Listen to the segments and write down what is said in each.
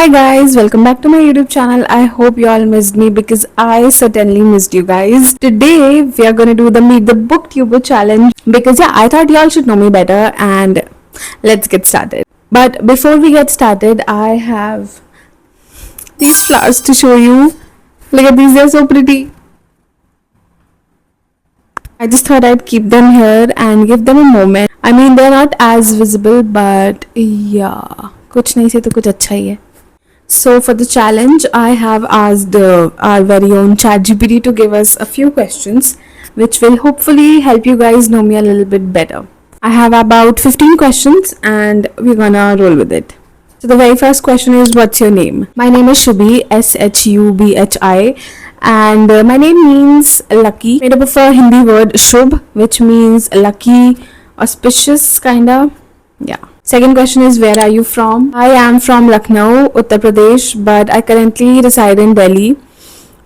Hi guys, welcome back to my YouTube channel. I hope you all missed me because I certainly missed you guys. Today we are gonna do the Meet the Booktuber challenge because I thought y'all should know me better and let's get started. But before we get started, I have these flowers to show you. Look at these, they're so pretty. I just thought I'd keep them here and give them a moment. I mean, they're not as visible, but yeah, कुछ नहीं से तो कुछ अच्छा ही है. So for the challenge, I have asked our very own ChatGPT to give us a few questions, which will hopefully help you guys know me a little bit better. I have about 15 questions and we're gonna roll with it. So the very first question is, what's your name? My name is Shubhi, Shubhi, and my name means lucky, made up of a Hindi word Shubh, which means lucky, auspicious kinda. Yeah. Second question is, where are you from? I am from Lucknow, Uttar Pradesh, but I currently reside in Delhi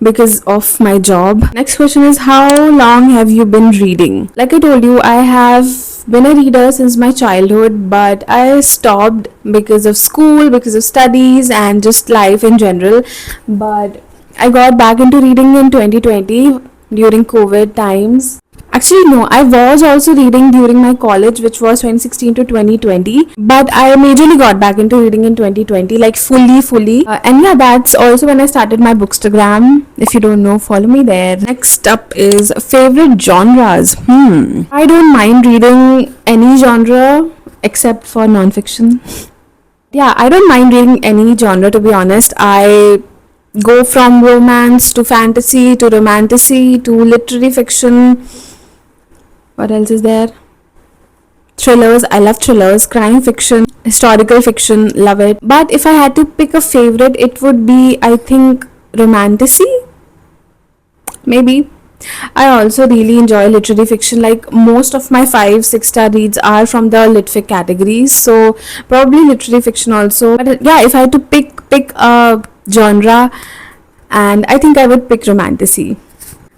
because of my job. Next question is, how long have you been reading? Like I told you, I have been a reader since my childhood, but I stopped because of school, because of studies, and just life in general. But I got back into reading in 2020 during COVID times. Actually, no, I was also reading during my college, which was 2016 to 2020. But I majorly got back into reading in 2020, like fully. And yeah, that's also when I started my Bookstagram. If you don't know, follow me there. Next up is favorite genres. I don't mind reading any genre except for non-fiction. Yeah, I don't mind reading any genre, to be honest. I go from romance to fantasy to romantasy to literary fiction. What else is there? Thrillers, I love thrillers. Crime fiction, historical fiction, love it. But if I had to pick a favorite, it would be, I think, romantasy. Maybe. I also really enjoy literary fiction. Like most of my 5-6 star reads are from the litfic categories, so probably literary fiction also. But yeah, if I had to pick a genre, and I think I would pick romantasy.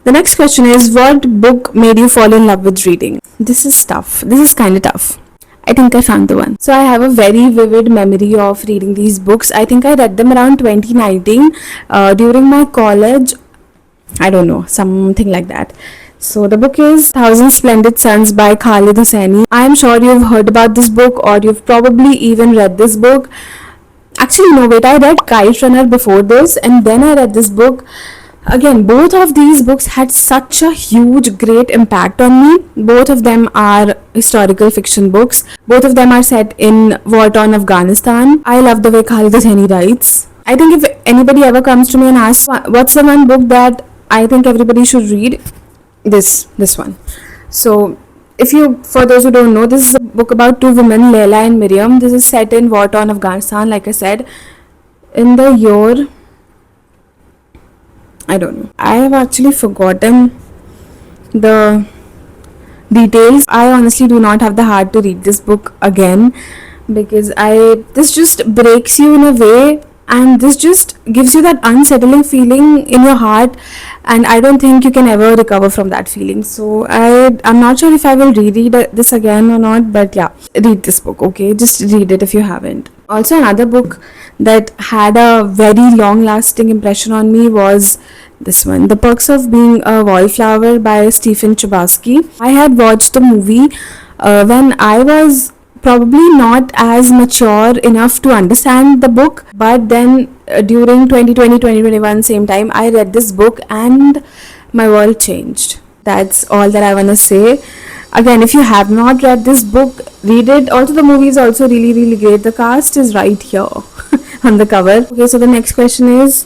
The next question is, what book made you fall in love with reading? This is tough. This is kind of tough. I think I found the one. So I have a very vivid memory of reading these books. I think I read them around 2019 during my college. I don't know, something like that. So the book is Thousand Splendid Suns by Khaled Hosseini. I am sure you've heard about this book, or you've probably even read this book. Actually, no, wait, I read Kite Runner before this, and then I read this book. Again, both of these books had such a huge, great impact on me. Both of them are historical fiction books. Both of them are set in war-torn Afghanistan. I love the way Khaled Hosseini writes. I think if anybody ever comes to me and asks, what's the one book that I think everybody should read? This one. So, for those who don't know, this is a book about two women, Leila and Miriam. This is set in war-torn Afghanistan, like I said, in the year, I don't know. I have actually forgotten the details. I honestly do not have the heart to read this book again because this just breaks you in a way, and this just gives you that unsettling feeling in your heart, and I don't think you can ever recover from that feeling. So I'm not sure if I will reread this again or not, but yeah, read this book, okay? Just read it if you haven't. Also, another book that had a very long-lasting impression on me was this one, The Perks of Being a Wallflower by Stephen Chbosky. I had watched the movie when I was probably not as mature enough to understand the book, but then during 2020-2021 same time, I read this book and my world changed. That's all that I want to say. Again, if you have not read this book, read it. Also, the movie is also really great. The cast is right here on the cover. Okay, so the next question is,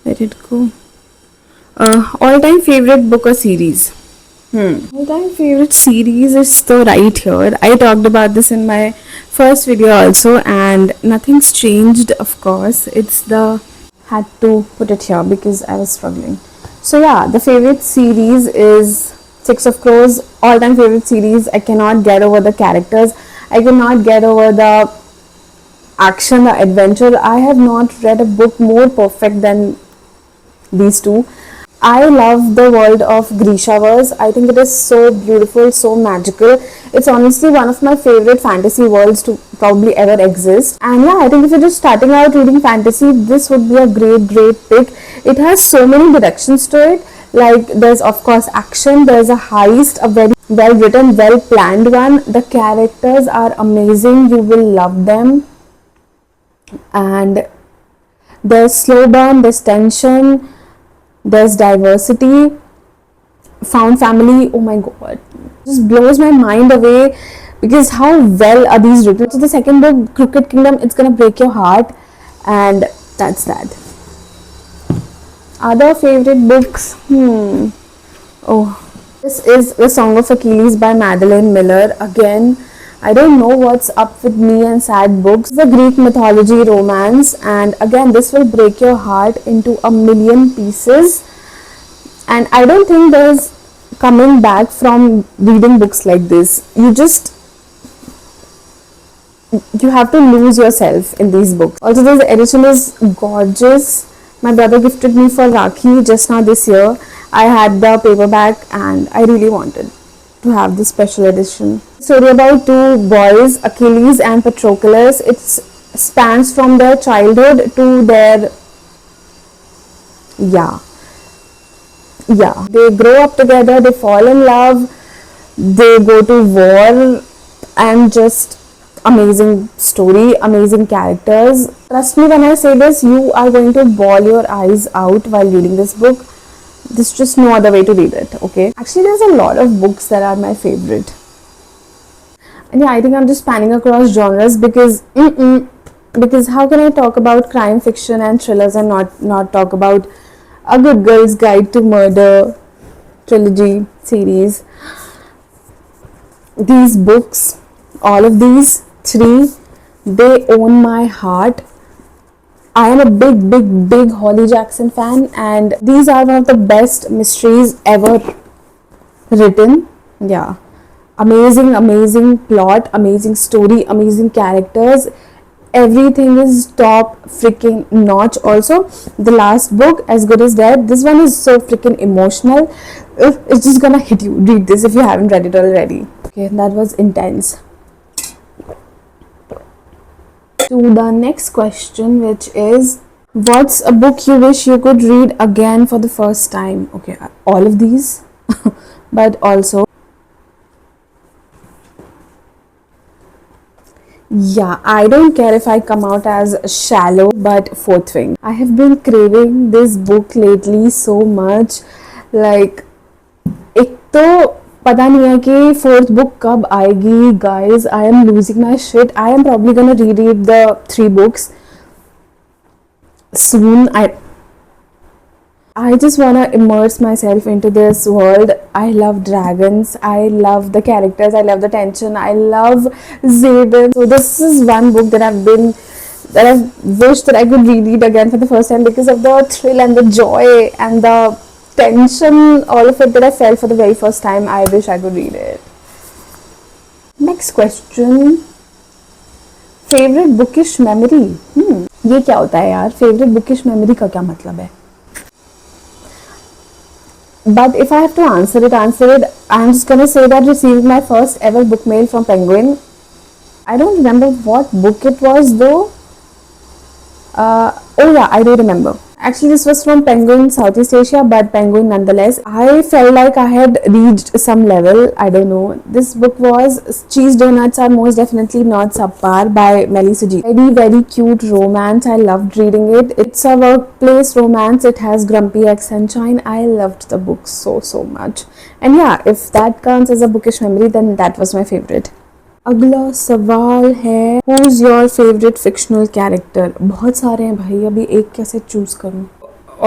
where did it go? All-time favorite book or series? All-time favorite series is still right here. I talked about this in my first video also, and nothing's changed, of course. Had to put it here because I was struggling. So yeah, the favorite series is Six of Crows. All-time favorite series. I cannot get over the characters. I cannot get over the action, the adventure. I have not read a book more perfect than these two. I love the world of Grishaverse. I think it is so beautiful, so magical. It's honestly one of my favorite fantasy worlds to probably ever exist. And yeah, I think if you're just starting out reading fantasy, this would be a great pick. It has so many directions to it. Like there's of course action, there's a heist, a very well written, well planned one. The characters are amazing. You will love them. And there's slow burn, there's tension, there's diversity, found family. Oh my god, just blows my mind away because how well are these written. So the second book, Crooked Kingdom, it's gonna break your heart, and that's that. Other favorite books, oh, this is The Song of Achilles by Madeline Miller. Again, I don't know what's up with me and sad books. It's a Greek mythology romance, and again, this will break your heart into a million pieces. And I don't think there's coming back from reading books like this. You have to lose yourself in these books. Also, this edition is gorgeous. My brother gifted me for Rakhi just now this year. I had the paperback and I really wanted to have this special edition. Story about two boys, Achilles and Patroclus. It spans from their childhood to their they grow up together, they fall in love, they go to war, and just amazing story, amazing characters. Trust me when I say this, you are going to bawl your eyes out while reading this book. There's just no other way to read it, okay? Actually, there's a lot of books that are my favorite. And yeah, I think I'm just spanning across genres because how can I talk about crime fiction and thrillers and not talk about A Good Girl's Guide to Murder trilogy series. These books, all of these three, they own my heart. I am a big Holly Jackson fan, and these are one of the best mysteries ever written. Yeah, amazing plot, amazing story, amazing characters. Everything is top freaking notch. Also, the last book, As Good as Dead, this one is so freaking emotional. It's just gonna hit you. Read this if you haven't read it already. Okay, that was intense. To the next question, which is, what's a book you wish you could read again for the first time? Okay, all of these, but also, yeah, I don't care if I come out as shallow, but Fourth Wing. I have been craving this book lately so much. Like, एक तो पता नहीं है कि fourth book कब आएगी. Guys, I am losing my shit. I am probably gonna reread the 3 books soon. I just wanna immerse myself into this world. I love dragons. I love the characters. I love the tension. I love Xaden. So this is one book that I've wished that I could reread again for the first time because of the thrill and the joy and the tension, all of it that I felt for the very first time. I wish I could read it. Next question. Favorite bookish memory. ये क्या होता है यार? Favorite bookish memory का क्या मतलब है? But if I have to answer it, I'm just gonna say that received my first ever book mail from Penguin. I don't remember what book it was though. Oh yeah, I do remember. Actually, this was from Penguin Southeast Asia, but Penguin nonetheless. I felt like I had reached some level. I don't know. This book was Cheese Donuts Are Most Definitely Not Subpar by Melly Suji. Very cute romance. I loved reading it. It's a workplace romance. It has grumpy ex sunshine. I loved the book so much. And yeah, if that counts as a bookish memory, then that was my favorite. अगला सवाल है, who's your favorite fictional character? बहुत सारे हैं भाई, अभी एक कैसे चूज करूं?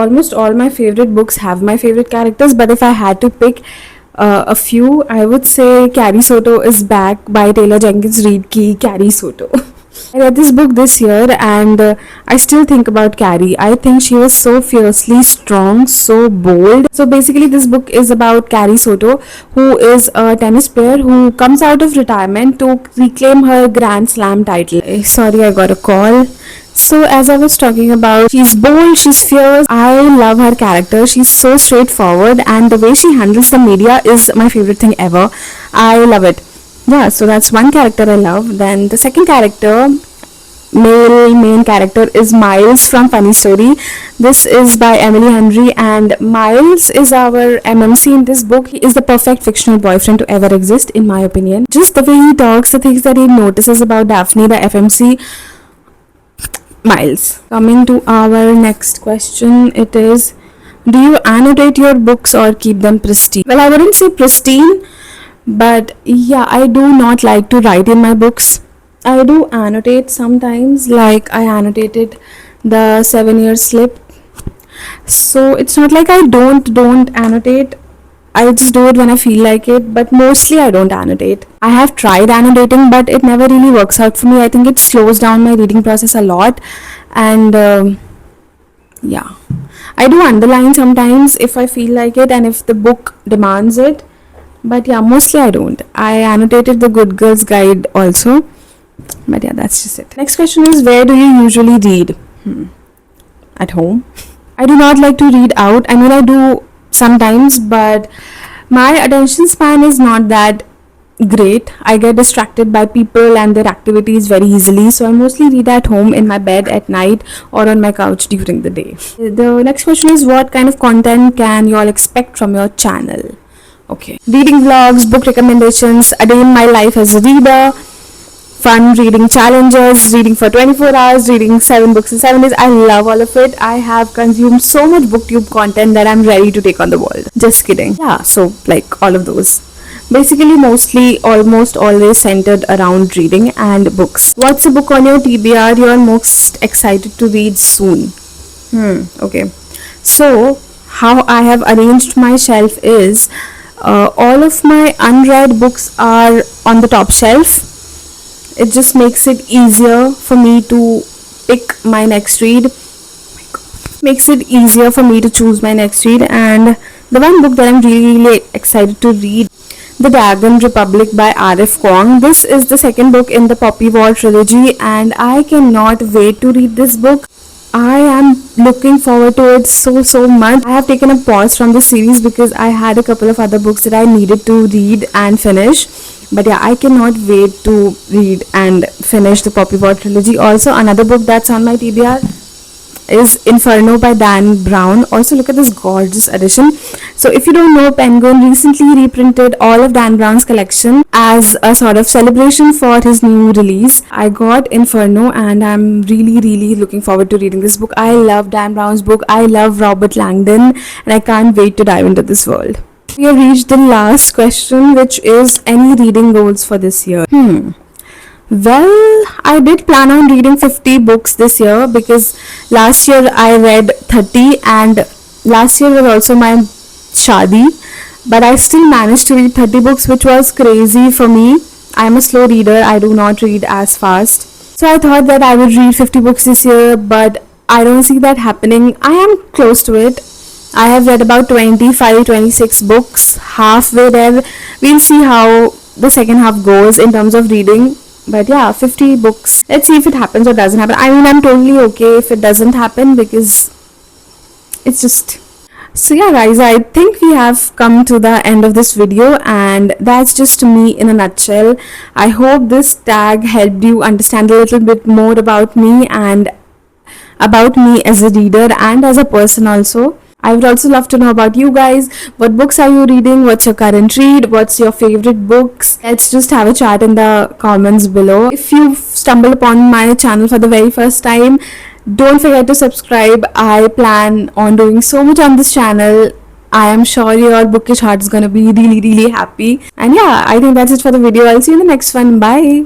Almost all my favorite books have my favorite characters, but if I had to pick a few, I would say Carrie Soto is back by Taylor Jenkins Reid की Carrie Soto. I read this book this year and I still think about Carrie. I think she was so fiercely strong, so bold. So basically this book is about Carrie Soto, who is a tennis player who comes out of retirement to reclaim her Grand Slam title. Sorry, I got a call. So as I was talking about, she's bold, she's fierce. I love her character. She's so straightforward, and the way she handles the media is my favorite thing ever. I love it. Yeah, so that's one character I love. Then the second character, male main character, is Miles from Funny Story. This is by Emily Henry, and Miles is our MMC in this book. He is the perfect fictional boyfriend to ever exist, in my opinion. Just the way he talks, the things that he notices about Daphne, the FMC, Miles. Coming to our next question, it is, do you annotate your books or keep them pristine? Well, I wouldn't say pristine, but yeah, I do not like to write in my books. I do annotate sometimes, like I annotated the 7-year slip. So it's not like I don't annotate. I just do it when I feel like it, but mostly I don't annotate. I have tried annotating, but it never really works out for me. I think it slows down my reading process a lot, and yeah, I do underline sometimes if I feel like it and if the book demands it, but yeah, mostly I don't. I annotated the Good Girls Guide also, but yeah, that's just it. Next question is, where do you usually read? At home. I do not like to read out. I mean, I do sometimes, but my attention span is not that great. I get distracted by people and their activities very easily, so I mostly read at home in my bed at night or on my couch during the day. The next question is, what kind of content can you all expect from your channel? Okay, reading vlogs, book recommendations, a day in my life as a reader, fun reading challenges, reading for 24 hours, reading 7 books in 7 days. I love all of it. I have consumed so much booktube content that I'm ready to take on the world. Just kidding. Yeah, so like all of those. Basically, mostly, almost always centered around reading and books. What's a book on your TBR you're most excited to read soon? Okay. So, how I have arranged my shelf is, all of my unread books are on the top shelf. It just makes it easier for me to pick my next read. Makes it easier for me to choose my next read. And the one book that I'm really excited to read, The Dragon Republic by R.F. Kuang. This is the second book in the Poppy War trilogy, and I cannot wait to read this book. I am looking forward to it so much. I have taken a pause from the series because I had a couple of other books that I needed to read and finish. But yeah, I cannot wait to read and finish the Poppy War trilogy. Also, another book that's on my TBR is Inferno by Dan Brown. Also, look at this gorgeous edition. So if you don't know, Penguin recently reprinted all of Dan Brown's collection as a sort of celebration for his new release. I got Inferno and I'm really looking forward to reading this book. I love Dan Brown's book. I love Robert Langdon, and I can't wait to dive into this world. We have reached the last question, which is, any reading goals for this year? Well, I did plan on reading 50 books this year because last year I read 30, and last year was also my shadi, but I still managed to read 30 books, which was crazy for me. I am a slow reader. I do not read as fast. So I thought that I would read 50 books this year, but I don't see that happening. I am close to it. I have read about 25-26 books, halfway there. We'll see how the second half goes in terms of reading. But yeah, 50 books. Let's see if it happens or doesn't happen. I mean, I'm totally okay if it doesn't happen because it's just... So yeah guys, I think we have come to the end of this video, and that's just me in a nutshell. I hope this tag helped you understand a little bit more about me and about me as a reader and as a person also. I would also love to know about you guys. What books are you reading? What's your current read? What's your favorite books? Let's just have a chat in the comments below. If you stumble upon my channel for the very first time, don't forget to subscribe. I plan on doing so much on this channel. I am sure your bookish heart is gonna be really happy. And yeah, I think that's it for the video. I'll see you in the next one. Bye.